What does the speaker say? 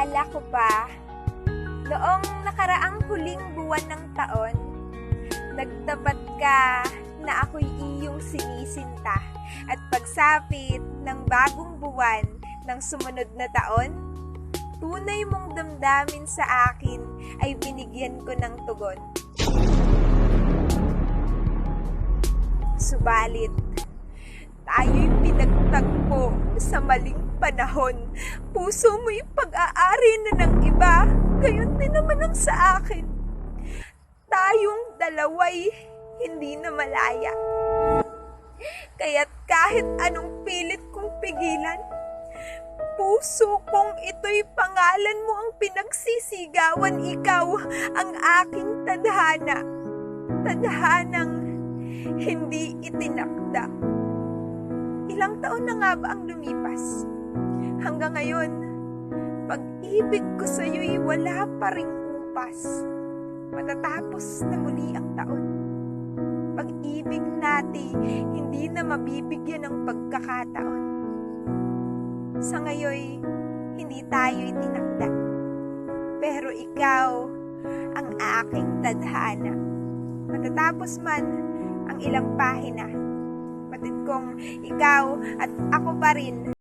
Naalala ko ba, noong nakaraang huling buwan ng taon, nagtapat ka na ako'y iyong sinisinta at pagsapit ng bagong buwan ng sumunod na taon, tunay mong damdamin sa akin ay binigyan ko ng tugon. Subalit, tayo'y pinagtagpo sa maling panahon. Puso mo'y pag-aari na ng iba, gayon din naman ang sa akin. Tayong dalawa'y hindi na malaya. Kaya't kahit anong pilit kong pigilan, puso kong ito'y pangalan mo ang pinagsisigawan. Ikaw ang aking tadhana, tadhanang hindi itinakda. Ilang taon na nga ba ang lumipas? Hanggang ngayon, pag-ibig ko sa iyo'y wala pa ring upas. Matatapos na muli ang taon. Pag-ibig natin hindi na mabibigyan ng pagkakataon. Sa ngayon, hindi tayo'y tinakda. Pero ikaw ang aking tadhana. Matatapos man ang ilang pahina, batid kong ikaw at ako pa rin